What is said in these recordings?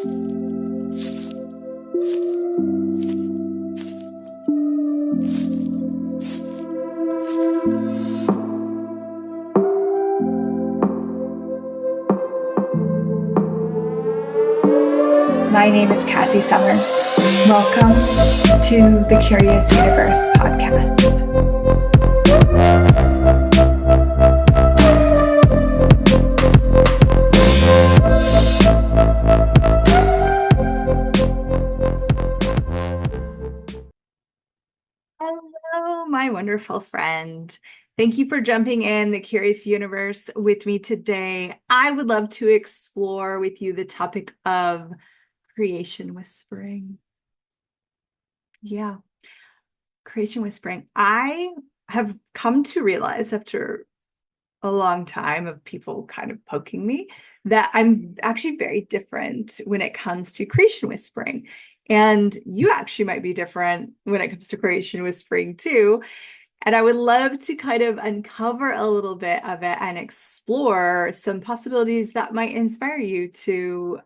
My name is Cassy Summers. Welcome to the Curious Universe podcast. Hello, my wonderful friend. Thank you for jumping in the Curious Universe with me today. I would love to explore with you the topic of creation whispering. Yeah, creation whispering. I have come to realize after a long time of people kind of poking me that I'm actually very different when it comes to creation whispering. And you actually might be different when it comes to creation whispering too. And I would love to kind of uncover a little bit of it and explore some possibilities that might inspire you to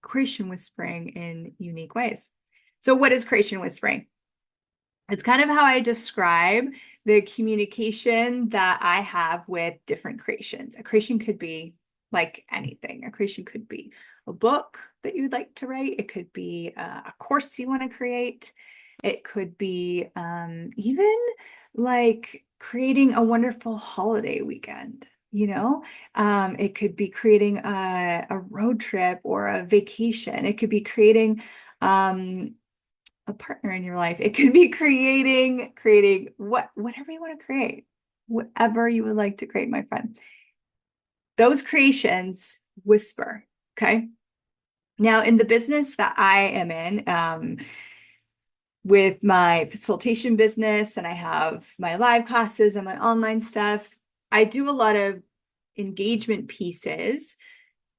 creation whispering in unique ways. So what is creation whispering? It's kind of how I describe the communication that I have with different creations. A creation could be like anything. A creation could be a book that you'd like to write. It could be a course you want to create. It could be even like creating a wonderful holiday weekend. It could be creating a road trip or a vacation. It could be creating a partner in your life. It could be creating whatever you want to create, whatever you would like to create, my friend. Those creations whisper. Okay. Now, in the business that I am in, with my facilitation business, and I have my live classes and my online stuff, I do a lot of engagement pieces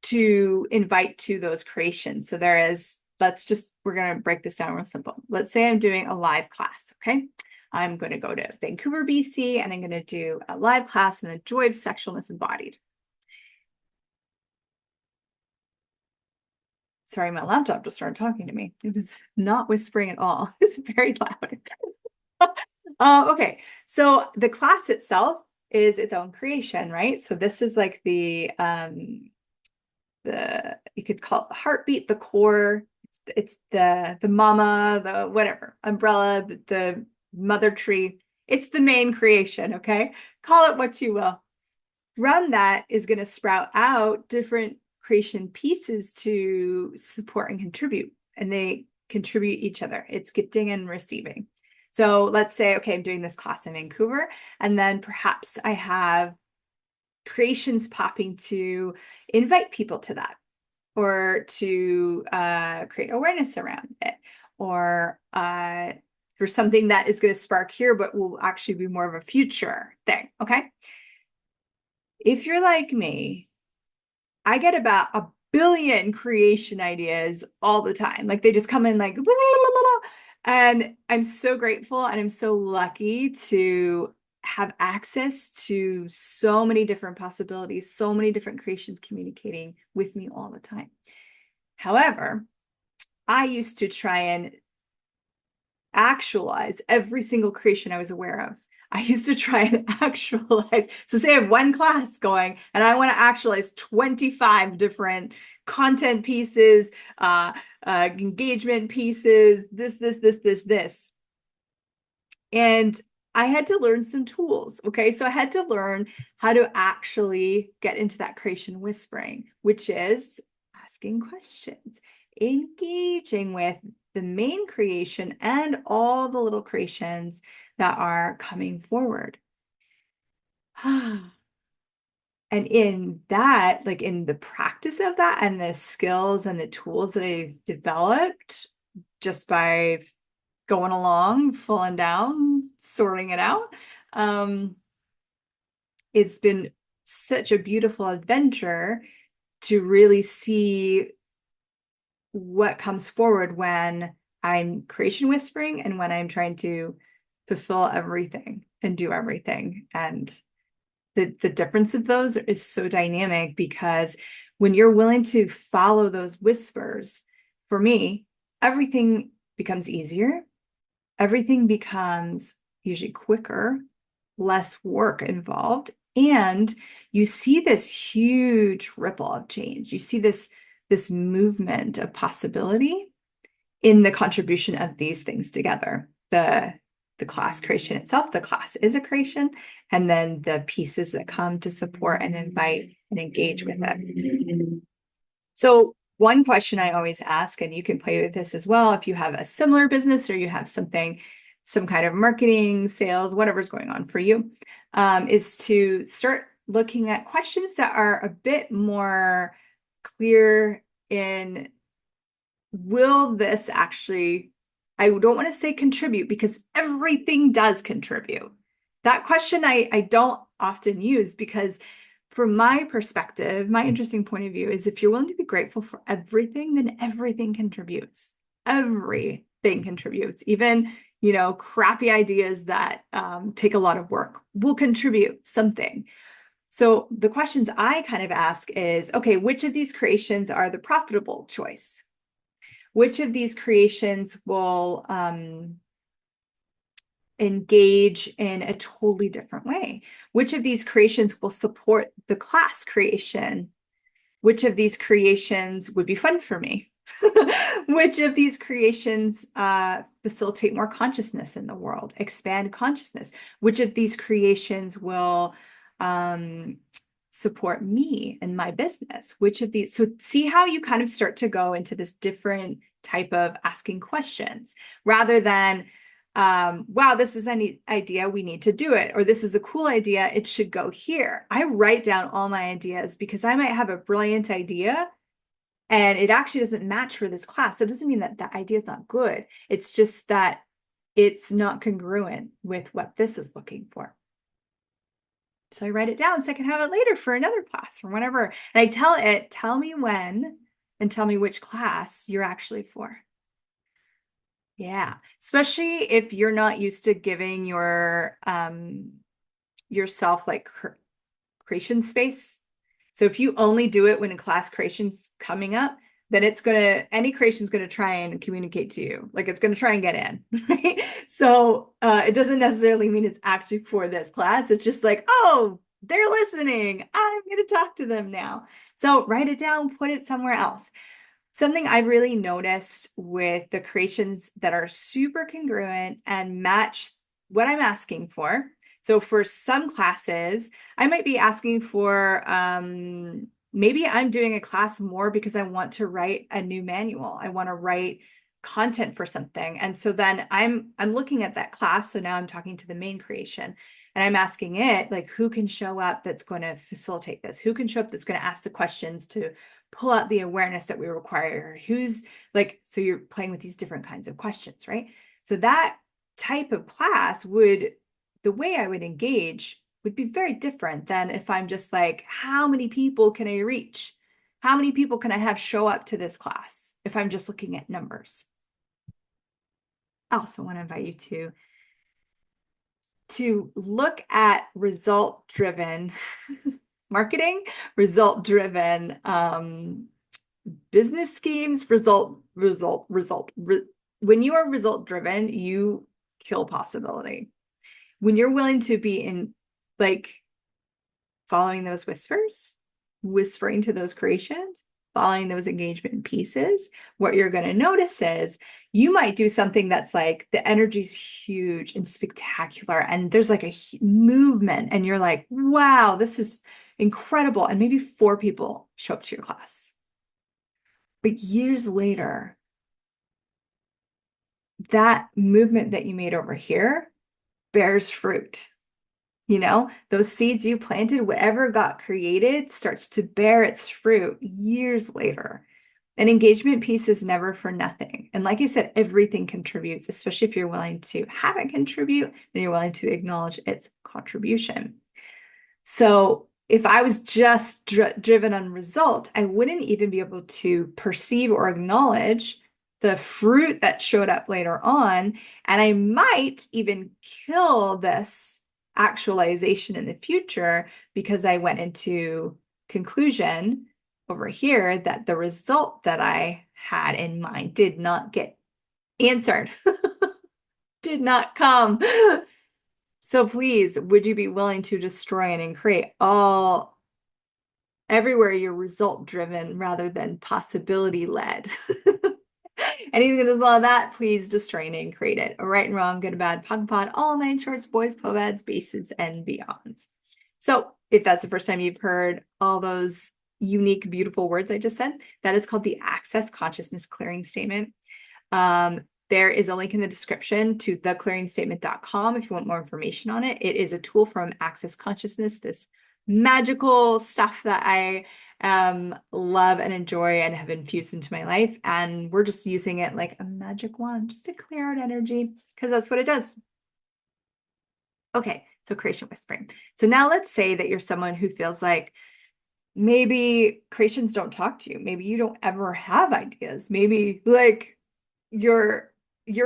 to invite to those creations. So there is, we're going to break this down real simple. Let's say I'm doing a live class. Okay. I'm going to go to Vancouver, BC, and I'm going to do a live class in the joy of sexualness embodied. Sorry, my laptop just started talking to me. It was not whispering at all. It's very loud. Okay, so the class itself is its own creation, right? So this is like you could call it the heartbeat, the core. It's the mama, the whatever, umbrella, the mother tree. It's the main creation, okay? Call it what you will. From that is going to sprout out different creation pieces to support and contribute, and they contribute each other. It's gifting and receiving. So let's say, okay, I'm doing this class in Vancouver, and then perhaps I have creations popping to invite people to that, or to create awareness around it, or for something that is going to spark here, but will actually be more of a future thing, okay? If you're like me, I get about a billion creation ideas all the time. Like they just come in like, blah, blah, blah, blah. And I'm so grateful and I'm so lucky to have access to so many different possibilities, so many different creations communicating with me all the time. However, I used to try and actualize every single creation I was aware of. I used to try and actualize. So say I have one class going and I want to actualize 25 different content pieces, engagement pieces, this. And I had to learn some tools. Okay. So I had to learn how to actually get into that creation whispering, which is asking questions, engaging with the main creation and all the little creations that are coming forward. And in that, like in the practice of that and the skills and the tools that I've developed just by going along, falling down, sorting it out, it's been such a beautiful adventure to really see what comes forward when I'm creation whispering and when I'm trying to fulfill everything and do everything and the difference of those is so dynamic, because when you're willing to follow those whispers, for me, everything becomes easier. Everything becomes usually quicker, less work involved. And you see this huge ripple of change. You see this movement of possibility in the contribution of these things together. The class creation itself, the class is a creation, and then the pieces that come to support and invite and engage with it. So one question I always ask, and you can play with this as well, if you have a similar business or you have something, some kind of marketing, sales, whatever's going on for you, is to start looking at questions that are a bit more clear in, will this actually, I don't want to say contribute, because everything does contribute. That question I don't often use, because from my perspective, my interesting point of view is, if you're willing to be grateful for everything, then everything contributes. Everything contributes. Even, crappy ideas that take a lot of work will contribute something. So the questions I kind of ask is, okay, which of these creations are the profitable choice? Which of these creations will engage in a totally different way? Which of these creations will support the class creation? Which of these creations would be fun for me? Which of these creations facilitate more consciousness in the world, expand consciousness? Which of these creations will support me and my business? Which of these? So see how you kind of start to go into this different type of asking questions, rather than, wow, this is an idea, we need to do it, or this is a cool idea, it should go here. I write down all my ideas, because I might have a brilliant idea and it actually doesn't match for this class. That doesn't mean that the idea is not good. It's just that it's not congruent with what this is looking for. So I write it down so I can have it later for another class or whatever. And I tell it, tell me when and tell me which class you're actually for. Yeah, especially if you're not used to giving your yourself like creation space. So if you only do it when a class creation's coming up, then any creation's gonna try and communicate to you. Like, it's gonna try and get in, right? So it doesn't necessarily mean it's actually for this class. It's just like, oh, they're listening, I'm gonna talk to them now. So write it down, put it somewhere else. Something I've really noticed with the creations that are super congruent and match what I'm asking for. So for some classes, I might be asking for, maybe I'm doing a class more because I want to write a new manual. I want to write content for something. And so then I'm looking at that class. So now I'm talking to the main creation and I'm asking it, like, who can show up that's going to facilitate this? Who can show up that's going to ask the questions to pull out the awareness that we require? Who's like, so you're playing with these different kinds of questions, right? So that type of class the way I would engage would be very different than if I'm just like, how many people can I reach? How many people can I have show up to this class if I'm just looking at numbers? I also want to invite you to look at result-driven marketing, result-driven business schemes, when you are result-driven, you kill possibility. When you're willing to be in, like, following those whispering to those creations, following those engagement pieces, what you're going to notice is you might do something that's like, the energy's huge and spectacular, and there's like a movement, and you're like, wow, this is incredible. And maybe 4 people show up to your class. But years later, that movement that you made over here bears fruit. Those seeds you planted, whatever got created, starts to bear its fruit years later. An engagement piece is never for nothing. And like I said, everything contributes, especially if you're willing to have it contribute and you're willing to acknowledge its contribution. So if I was just driven on result, I wouldn't even be able to perceive or acknowledge the fruit that showed up later on. And I might even kill this actualization in the future because I went into conclusion over here that the result that I had in mind did not get answered, did not come. So please, would you be willing to destroy and create all everywhere you're result driven rather than possibility led? Anything that is all that, please destroy and create it. Right and wrong, good and bad, pod and pod, all nine shorts, boys, povads, bases, and beyonds. So if that's the first time you've heard all those unique, beautiful words I just said, that is called the Access Consciousness Clearing Statement. There is a link in the description to theclearingstatement.com if you want more information on it. It is a tool from Access Consciousness, this magical stuff that I love and enjoy and have infused into my life. And we're just using it like a magic wand just to clear out energy because that's what it does. Okay, so creation whispering. So now let's say that you're someone who feels like maybe creations don't talk to you. Maybe you don't ever have ideas. Maybe like you're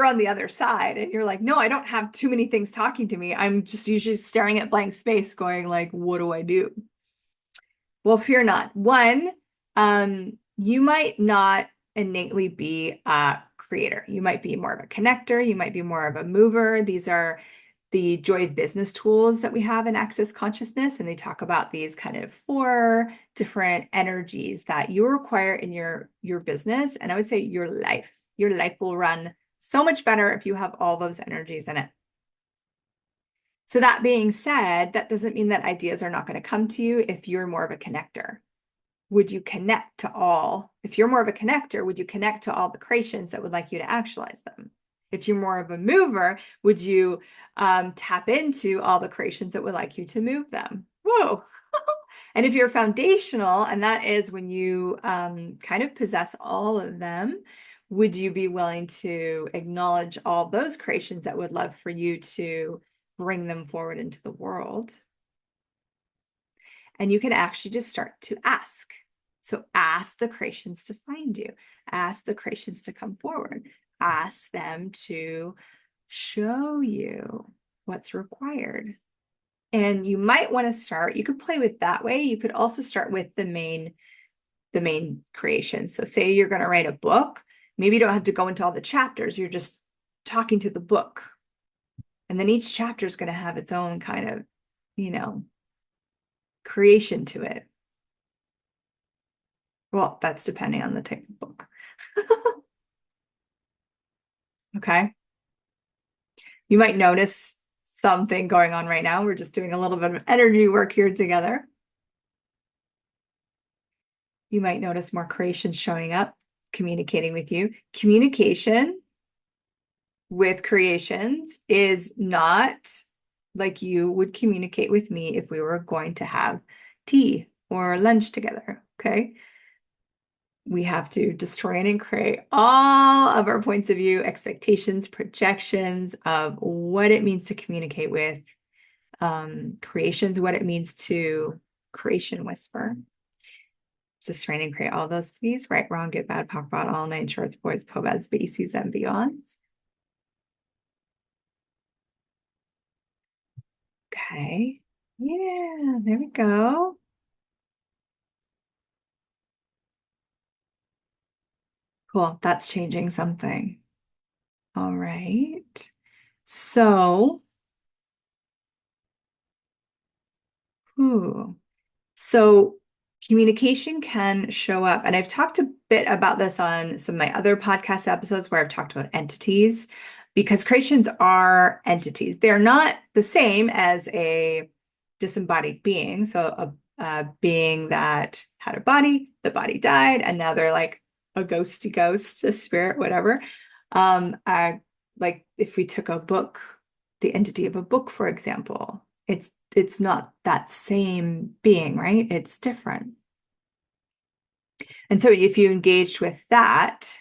on the other side and you're like, no, I don't have too many things talking to me. I'm just usually staring at blank space going like, what do I do? Well, fear not. One, you might not innately be a creator. You might be more of a connector. You might be more of a mover. These are the joy of business tools that we have in Access Consciousness. And they talk about these kind of 4 different energies that you require in your business. And I would say your life. Your life will run so much better if you have all those energies in it. So that being said, that doesn't mean that ideas are not going to come to you if you're more of a connector. Would you connect to all? If you're more of a connector, would you connect to all the creations that would like you to actualize them? If you're more of a mover, would you tap into all the creations that would like you to move them? Whoa. And if you're foundational, and that is when you kind of possess all of them, would you be willing to acknowledge all those creations that would love for you to bring them forward into the world? And you can actually just start to ask. So ask the creations to find you. Ask the creations to come forward. Ask them to show you what's required. And you might want to start, you could play with that way. You could also start with the main creation. So say you're going to write a book. Maybe you don't have to go into all the chapters. You're just talking to the book. And then each chapter is going to have its own kind of, creation to it. Well, that's depending on the type of book. Okay. You might notice something going on right now. We're just doing a little bit of energy work here together. You might notice more creations showing up, communicating with you. Communication with creations is not like you would communicate with me if we were going to have tea or lunch together. Okay. We have to destroy and create all of our points of view, expectations, projections of what it means to communicate with creations, what it means to creation whisper. Destroy and create all those, please. Right, wrong, good, bad, pop, bot, all nine shorts, boys, povads, bases, and beyonds. Okay. Yeah, there we go. Cool. That's changing something. All right. So, so communication can show up, and I've talked a bit about this on some of my other podcast episodes where I've talked about entities, because creations are entities. They're not the same as a disembodied being. So a being that had a body, the body died, and now they're like a ghosty ghost, a spirit, whatever. Like if we took a book, the entity of a book, for example, it's not that same being, right? It's different. And so if you engaged with that,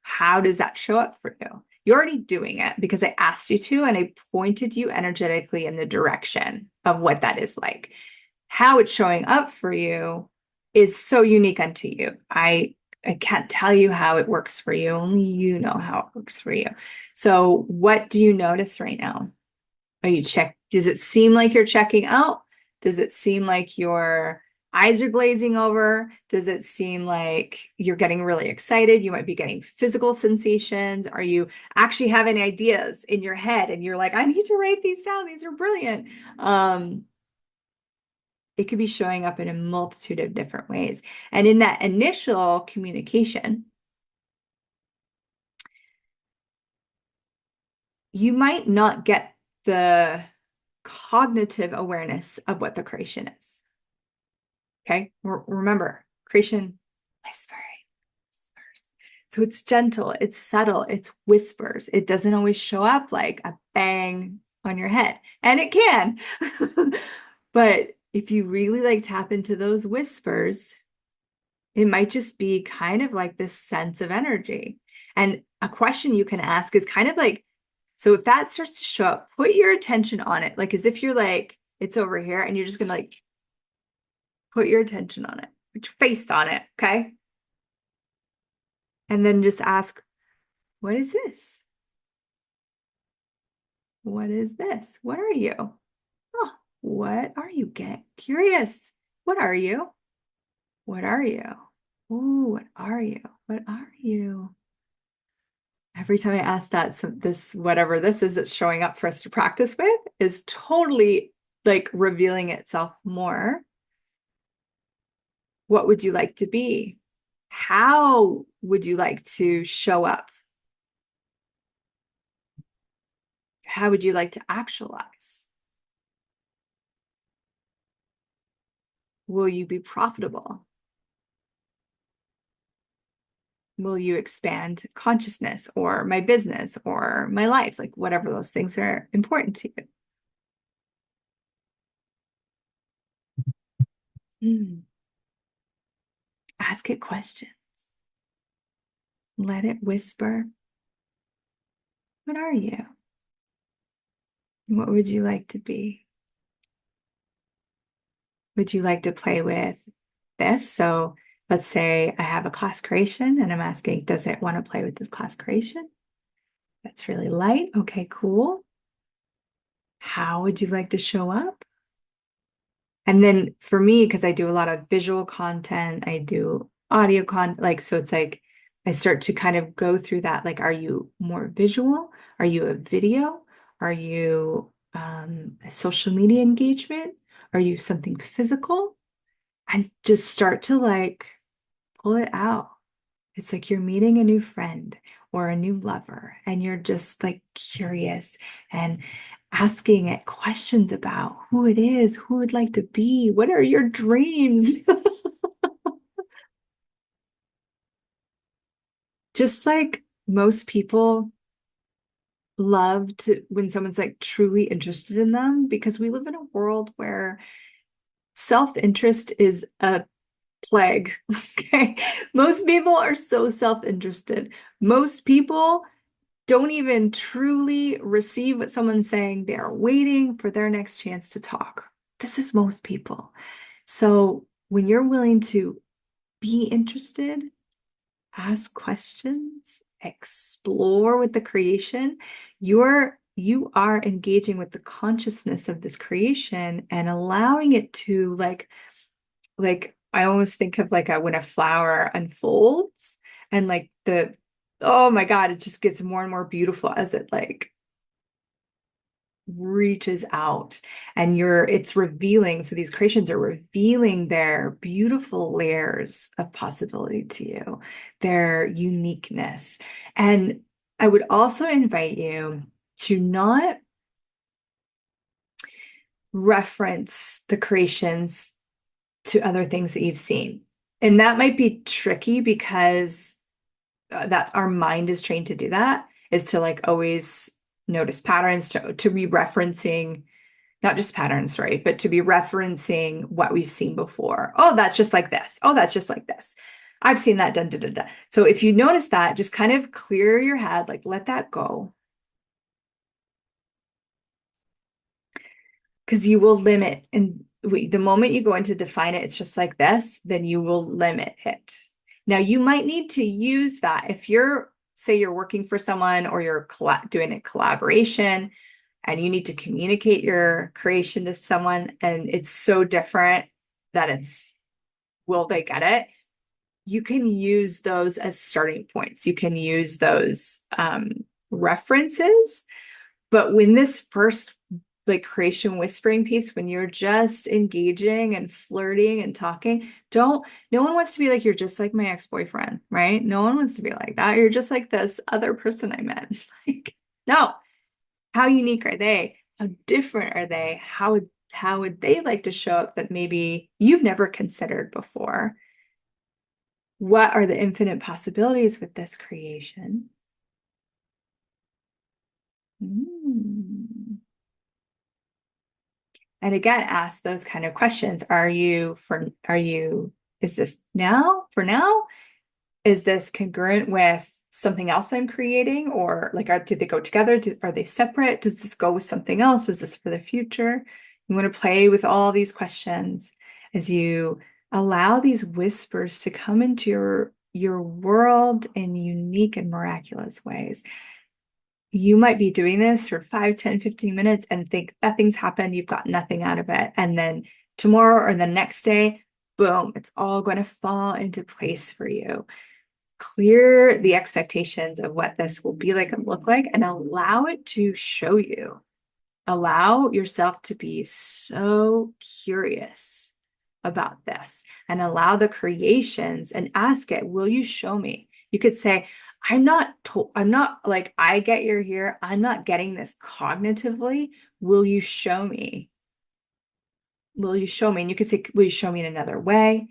how does that show up for you? You're already doing it because I asked you to, and I pointed you energetically in the direction of what that is like. How it's showing up for you is so unique unto you. I can't tell you how it works for you. Only you know how it works for you. So what do you notice right now? Are you Does it seem like you're checking out? Does it seem like your eyes are glazing over? Does it seem like you're getting really excited? You might be getting physical sensations. Are you actually having ideas in your head and you're like, I need to write these down. These are brilliant. It could be showing up in a multitude of different ways. And in that initial communication, you might not get the cognitive awareness of what the creation is. Okay. Remember, creation, whispering. So it's gentle, it's subtle, it's whispers. It doesn't always show up like a bang on your head, and it can. But if you really like tap into those whispers, it might just be kind of like this sense of energy. And a question you can ask is kind of like, so if that starts to show up, put your attention on it, like as if you're like, it's over here, and you're just gonna like put your attention on it, put your face on it, okay? And then just ask, what is this? What is this? What are you? Oh, what are you? Get curious. What are you? What are you? Ooh, what are you? What are you? Every time I ask that, this, whatever this is that's showing up for us to practice with, is totally like revealing itself more. What would you like to be? How would you like to show up? How would you like to actualize? Will you be profitable? Will you expand consciousness or my business or my life? Like whatever those things are important to you. Ask it questions. Let it whisper. What are you? What would you like to be? Would you like to play with this? So let's say I have a class creation and I'm asking, does it want to play with this class creation? That's really light. Okay, cool. How would you like to show up? And then for me, because I do a lot of visual content, I do audio content, like, so it's like I start to kind of go through that. Like, are you more visual? Are you a video? Are you a social media engagement? Are you something physical? And just start to like pull it out. It's like you're meeting a new friend or a new lover, and you're just like curious and asking it questions about who it is, who would like to be, what are your dreams? Just like most people love to when someone's like truly interested in them, because we live in a world where self-interest is a plague. Okay. Most people are so self-interested. Most people don't even truly receive what someone's saying. They are waiting for their next chance to talk. This is most people. So when you're willing to be interested, ask questions, explore with the creation, you are engaging with the consciousness of this creation and allowing it to like I almost think of like when a flower unfolds and like oh my God, it just gets more and more beautiful as it like reaches out, and it's revealing. So these creations are revealing their beautiful layers of possibility to you, their uniqueness. And I would also invite you to not reference the creations to other things that you've seen. And that might be tricky because that our mind is trained to do that, is to like always notice patterns, to be referencing not just patterns, right? But to be referencing what we've seen before. Oh, that's just like this. Oh, that's just like this. I've seen that done, da, da, da. So if you notice that, just kind of clear your head, like let that go. Because you will limit. And the moment you go into define it, it's just like this, then you will limit it. Now, you might need to use that if say you're working for someone or you're doing a collaboration. and you need to communicate your creation to someone, and it's so different that it's, will they get it? You can use those as starting points. You can use those references. But when this first like creation whispering piece, when you're just engaging and flirting and talking, don't, no one wants to be like, you're just like my ex-boyfriend, right? No one wants to be like that. You're just like this other person I met. Like, no, how unique are they? How different are they? How would they like to show up that maybe you've never considered before? What are the infinite possibilities with this creation? Mm. And again, ask those kind of questions. Is this now for now? Is this congruent with something else I'm creating? Or like, do they go together? Are they separate? Does this go with something else? Is this for the future? You want to play with all these questions as you allow these whispers to come into your world in unique and miraculous ways. You might be doing this for 5, 10, 15 minutes and think nothing's happened, you've got nothing out of it. And then tomorrow or the next day, boom, it's all going to fall into place for you. Clear the expectations of what this will be like and look like, and allow it to show you. Allow yourself to be so curious about this, and allow the creations and ask it, will you show me? You could say, I'm not like, I get you're here. I'm not getting this cognitively. Will you show me? Will you show me? And you could say, will you show me in another way?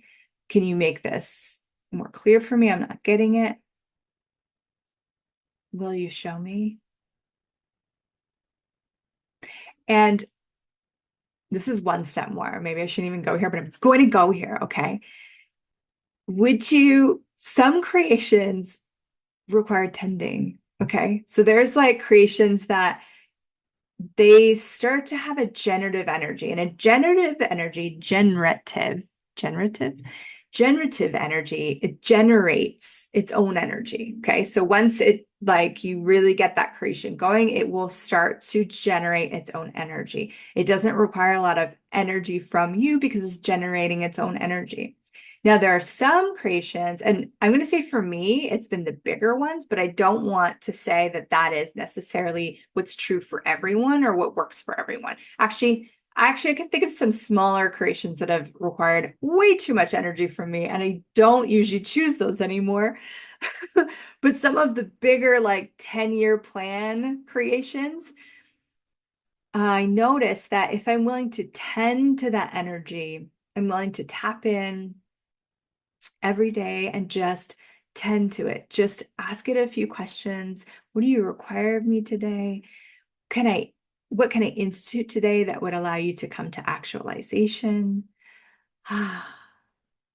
Can you make this more clear for me? I'm not getting it. Will you show me? And this is one step more. Maybe I shouldn't even go here, but I'm going to go here. Okay. Some creations require tending. Okay. So there's like creations that they start to have a generative energy, and a generative energy, it generates its own energy. Okay. So once it, like, you really get that creation going, it will start to generate its own energy. It doesn't require a lot of energy from you because it's generating its own energy. Now, there are some creations, and I'm going to say for me, it's been the bigger ones, but I don't want to say that that is necessarily what's true for everyone or what works for everyone. Actually, I can think of some smaller creations that have required way too much energy from me, and I don't usually choose those anymore. But some of the bigger, like 10-year plan creations, I notice that if I'm willing to tend to that energy, I'm willing to tap in every day and just tend to it. Just ask it a few questions. What do you require of me today? What can I institute today that would allow you to come to actualization?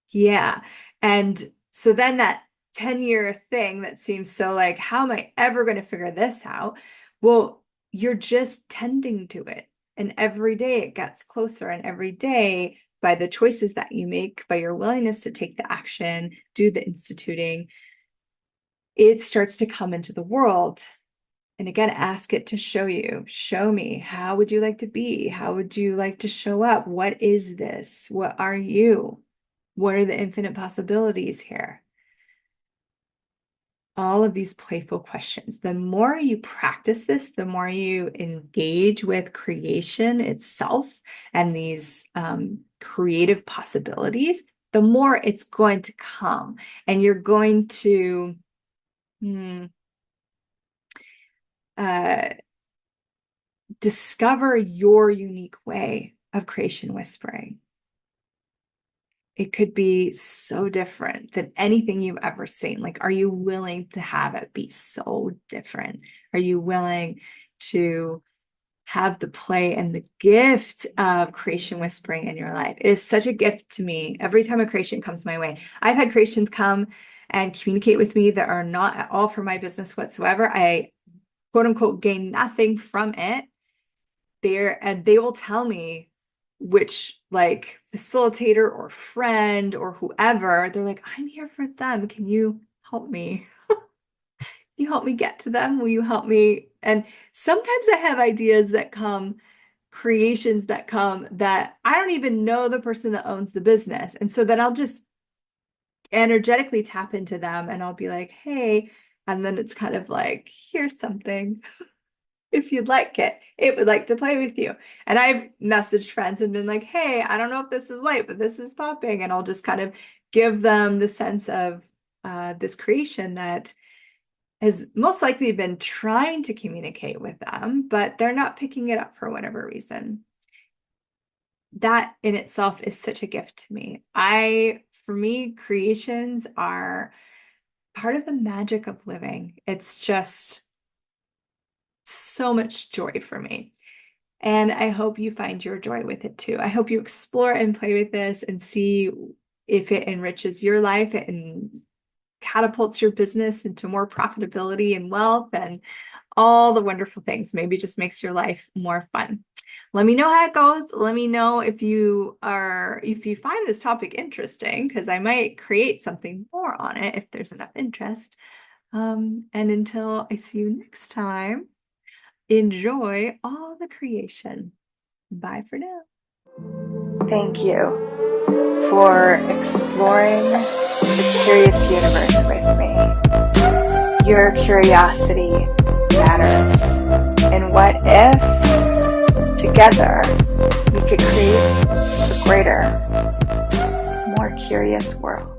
Yeah. And so then that 10-year thing that seems so like, how am I ever going to figure this out? Well, you're just tending to it. And every day it gets closer. And every day, by the choices that you make, by your willingness to take the action, do the instituting, it starts to come into the world. And again, ask it to show you, show me, how would you like to be? How would you like to show up? What is this? What are you? What are the infinite possibilities here? All of these playful questions. The more you practice this, the more you engage with creation itself and these creative possibilities, the more it's going to come. And you're going to uh, discover your unique way of creation whispering. It could be so different than anything you've ever seen. Like, are you willing to have it be so different? Are you willing to have the play and the gift of creation whispering in your life? It is such a gift to me every time a creation comes my way. I've had creations come and communicate with me that are not at all for my business whatsoever. I quote unquote gain nothing from it. And they will tell me which, like, facilitator or friend or whoever, they're like, I'm here for them. Can you help me? you help me get to them? Will you help me? And sometimes I have ideas that come, creations that come, that I don't even know the person that owns the business. And so then I'll just energetically tap into them and I'll be like, hey, and then it's kind of like, here's something. If you'd like it, it would like to play with you. And I've messaged friends and been like, hey, I don't know if this is light, but this is popping. And I'll just kind of give them the sense of this creation that has most likely been trying to communicate with them, but they're not picking it up for whatever reason. That in itself is such a gift to me. For me, creations are part of the magic of living. It's just so much joy for me. And I hope you find your joy with it too. I hope you explore and play with this and see if it enriches your life and catapults your business into more profitability and wealth and all the wonderful things. Maybe just makes your life more fun. Let me know how it goes. Let me know if you find this topic interesting, because I might create something more on it if there's enough interest. And until I see you next time, enjoy all the creation. Bye for now. Thank you for exploring the curious universe with me. Your curiosity matters. And what if together we could create a greater, more curious world?